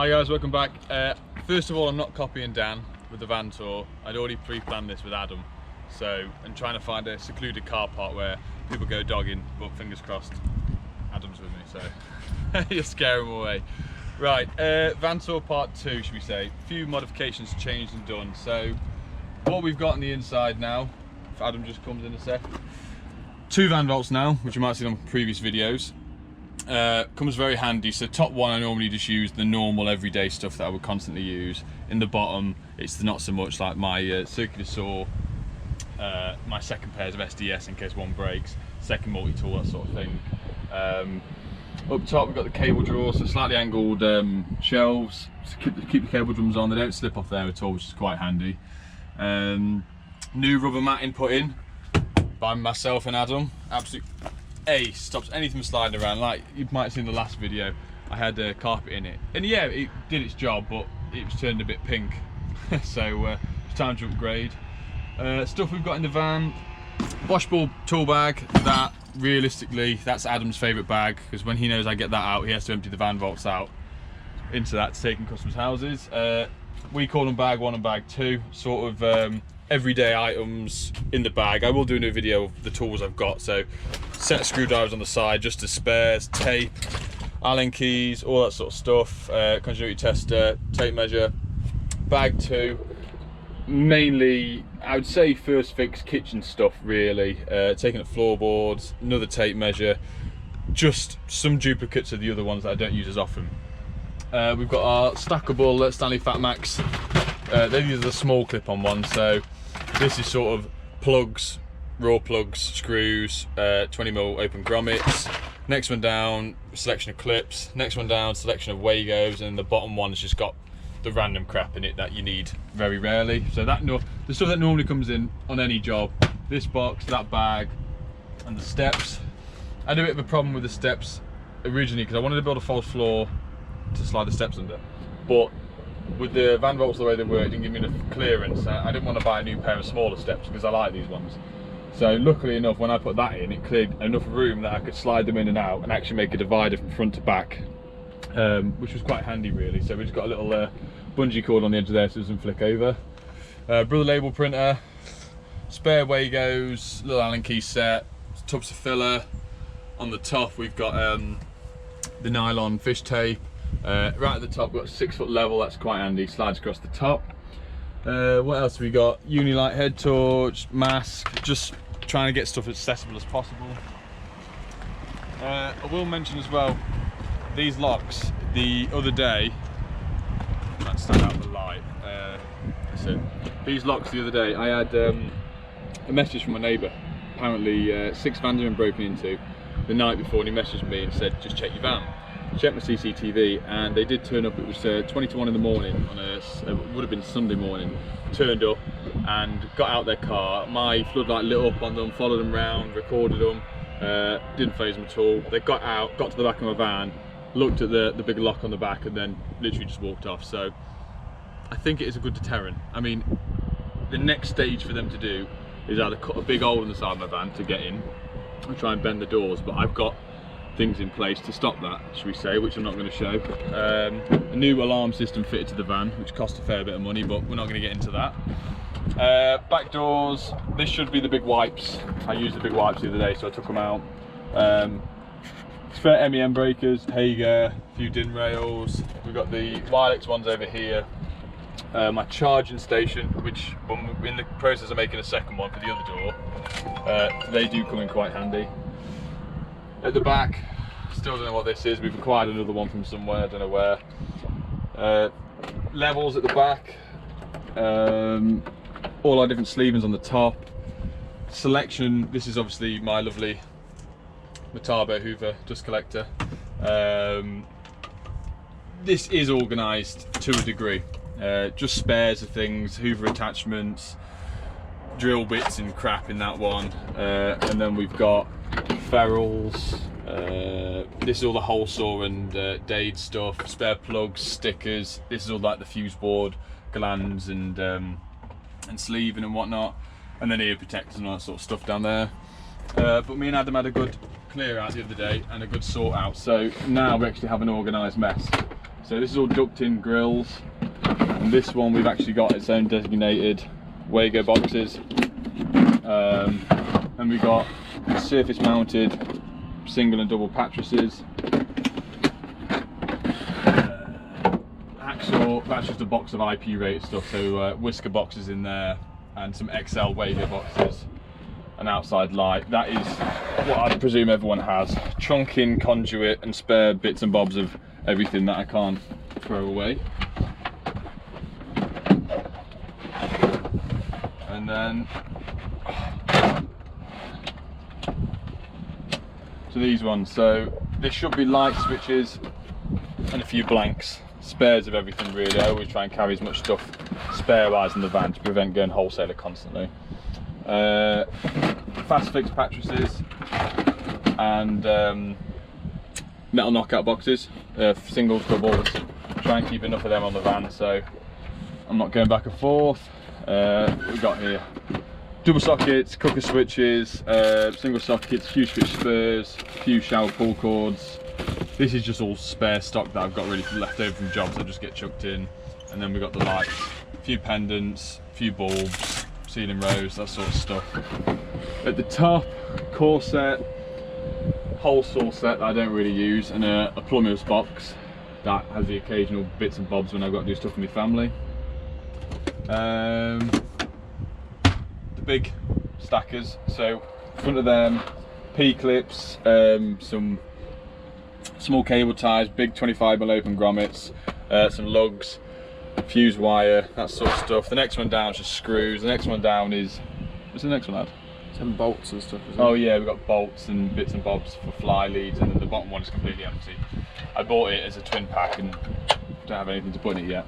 Hi guys, welcome back. First of all, I'm not copying Dan with the van tour. I'd already pre-planned this with Adam, so I'm trying to find a secluded car park where people go dogging, but fingers crossed Adam's with me, so you'll scare him away. Right, van tour part 2, should we say. A few modifications changed and done. So what we've got on the inside now, if Adam just comes in a sec, 2 van vaults now, which you might have seen on previous videos. Comes very handy. So top one, I normally just use the normal everyday stuff that I would constantly use. In the bottom, it's not so much, like my circular saw, my second pairs of SDS in case one breaks, second multi-tool, that sort of thing. Up top we've got the cable drawers, so slightly angled shelves to keep the cable drums on. They don't slip off there at all, which is quite handy. New rubber matting put in by myself and Adam. Absolute ace, stops anything from sliding around. Like you might have seen in the last video, I had a carpet in it, and yeah, it did its job, but it was turned a bit pink. So it's time to upgrade. Stuff we've got in the van: washable tool bag. That realistically, that's Adam's favourite bag, because when he knows I get that out, he has to empty the van vaults out into that to take in customers' houses. We call them bag 1 and bag 2, sort of everyday items in the bag. I will do a new video of the tools I've got, so set of screwdrivers on the side just as spares, tape, Allen keys, all that sort of stuff, continuity tester, tape measure. Bag 2, mainly I would say first fix kitchen stuff really, taking up floorboards, another tape measure, just some duplicates of the other ones that I don't use as often. We've got our stackable Stanley Fat Max. These are the small clip-on ones, so this is sort of plugs, raw plugs, screws, 20mm open grommets. Next one down, selection of clips. Next one down, selection of Wagos, and the bottom one has just got the random crap in it that you need very rarely. So that the stuff that normally comes in on any job, this box, that bag, and the steps. I had a bit of a problem with the steps originally because I wanted to build a false floor to slide the steps under, but with the van vaults the way they were, it didn't give me enough clearance. I didn't want to buy a new pair of smaller steps because I like these ones. So luckily enough, when I put that in, it cleared enough room that I could slide them in and out and actually make a divider from front to back, which was quite handy really. So we just got a little bungee cord on the edge of there so it doesn't flick over. Brother label printer, spare Wagos, little Allen key set, tubs of filler. On the top we've got the nylon fish tape. Right at the top we've got a 6-foot level, that's quite handy, slides across the top. What else have we got? Unilight head torch, mask, just trying to get stuff as accessible as possible. I will mention as well, these locks, the other day, might stand out the light, so these locks the other day, I had a message from my neighbour. Apparently 6 vans had been broken into the night before, and he messaged me and said, just check your van. Checked my CCTV, and they did turn up. It was 20 to 1 in the morning on it would have been Sunday morning. Turned up and got out their car. My floodlight lit up on them, followed them round, recorded them, didn't faze them at all. They got out, got to the back of my van, looked at the big lock on the back, and then literally just walked off. So I think it is a good deterrent. I mean, the next stage for them to do is either cut a big hole in the side of my van to get in and try and bend the doors, but I've got things in place to stop that, should we say, which I'm not going to show. A new alarm system fitted to the van, which cost a fair bit of money, but we're not going to get into that. Back doors, this should be the big wipes. I used the big wipes the other day, so I took them out. Spare MEM breakers, Hager, a few DIN rails. We've got the Wilex ones over here. My charging station, which I'm in the process of making a second one for the other door. They do come in quite handy. At the back, still don't know what this is. We've acquired another one from somewhere, I don't know where. Levels at the back. All our different sleevings on the top. Selection, this is obviously my lovely Metabo Hoover dust collector. This is organised to a degree. Just spares of things, Hoover attachments, drill bits and crap in that one. And then we've got ferrules, this is all the hole saw and Dade stuff, spare plugs, stickers. This is all like the fuse board, glands and sleeving and whatnot, and then ear protectors and all that sort of stuff down there. But me and Adam had a good clear out the other day and a good sort out, so now we actually have an organised mess. So this is all ducked in grills, and this one we've actually got its own designated Wago boxes, and we got surface mounted single and double mattresses. Hacksaw, that's just a box of IP rated stuff, so whisker boxes in there and some XL Wago boxes. An outside light. That is what I presume everyone has. Trunking, conduit and spare bits and bobs of everything that I can't throw away. And then so these ones, so this should be light switches and a few blanks, spares of everything really. I always try and carry as much stuff spare wise in the van to prevent going wholesaler constantly. Fast fix mattresses and metal knockout boxes, singles, doubles. Try and keep enough of them on the van so I'm not going back and forth. We've got here double sockets, cooker switches, single sockets, few switch spurs, few shower pull cords. This is just all spare stock that I've got really left over from jobs that just get chucked in. And then we've got the lights, a few pendants, a few bulbs, ceiling rows, that sort of stuff. At the top, core set, whole saw set that I don't really use, and a plumber's box that has the occasional bits and bobs when I've got to do stuff with my family. The big stackers, so in front of them, P-clips, some small cable ties, big 25mm open grommets, some lugs, fuse wire, that sort of stuff. The next one down is just screws. The next one down is, what's the next one, lad? Some bolts and stuff, isn't it? Oh yeah, we've got bolts and bits and bobs for fly leads, and then the bottom one is completely empty. I bought it as a twin pack and don't have anything to put in it yet.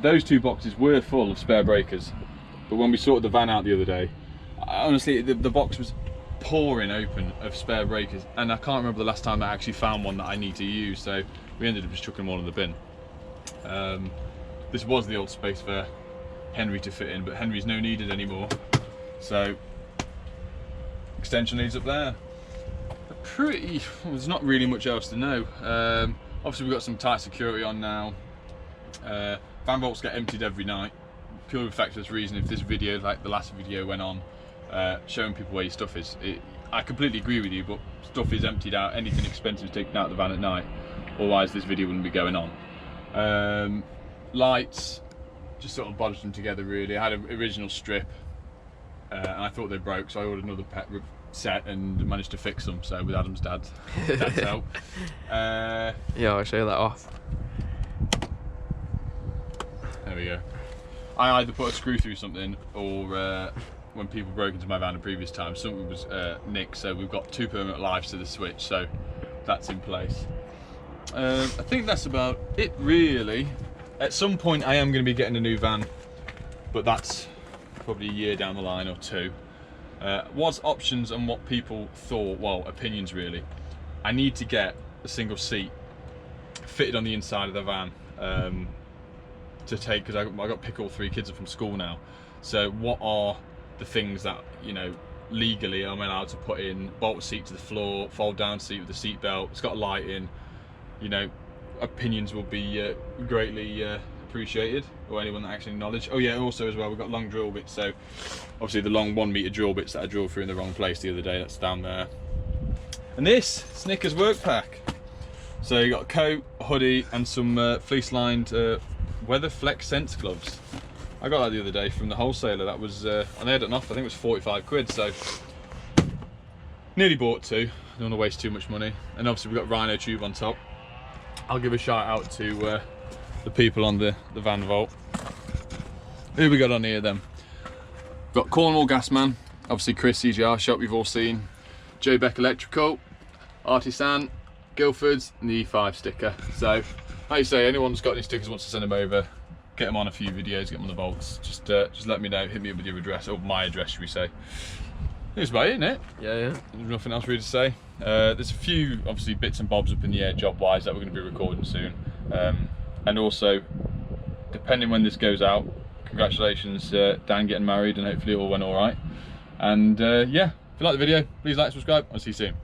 Those two boxes were full of spare breakers, but when we sorted the van out the other day, honestly the box was pouring open of spare breakers, and I can't remember the last time I actually found one that I need to use, so we ended up just chucking them all in the bin. This was the old space for Henry to fit in, but Henry's no needed anymore, so extension leads up there. There's not really much else to know. Obviously we've got some tight security on now. Van vaults get emptied every night, purely for this reason. If this video, like the last video, went on showing people where your stuff is, I completely agree with you, but stuff is emptied out, anything expensive is taken out of the van at night, otherwise this video wouldn't be going on. Lights, just sort of bodged them together really. I had an original strip and I thought they broke, so I ordered another set and managed to fix them, so with Adam's dad's help. Yeah, I'll show that off. There we go. I either put a screw through something, or when people broke into my van in previous times, something was nicked, so we've got 2 permanent lives to the switch, so that's in place. I think that's about it really. At some point I am going to be getting a new van, but that's probably a year down the line or 2. What's options and what people thought, well, opinions really. I need to get a single seat fitted on the inside of the van to take, because I got to pick all 3 kids up from school now. So what are the things that, you know, legally I'm allowed to put in? Bolt seat to the floor, fold down seat with a seat belt, it's got a light in, you know. Opinions will be greatly appreciated, or anyone that actually knowledge. Oh yeah, also as well, we've got long drill bits, so obviously the long 1 metre drill bits that I drilled through in the wrong place the other day, that's down there. And this Snickers work pack, so you got a coat, a hoodie and some fleece lined Weather Flex Sense gloves. I got that the other day from the wholesaler. That was and they had it off, I think it was 45 quid, so nearly bought 2. Don't want to waste too much money. And obviously we've got Rhino tube on top. I'll give a shout out to the people on the van vault. Who we got on here then? Got Cornwall Gasman, obviously Chris CGR shop you've all seen, Joe Beck Electrical, Artisan, Guildford's and the E5 sticker. So like you say, anyone's got any stickers wants to send them over, get them on a few videos, get them on the vaults, just let me know, hit me up with your address, or my address should we say. That's about it, isn't it? Yeah. There's nothing else really to say. There's a few obviously bits and bobs up in the air job wise that we're going to be recording soon, and also depending when this goes out, congratulations Dan getting married, and hopefully it all went alright. And yeah, if you like the video, please like, subscribe, I'll see you soon.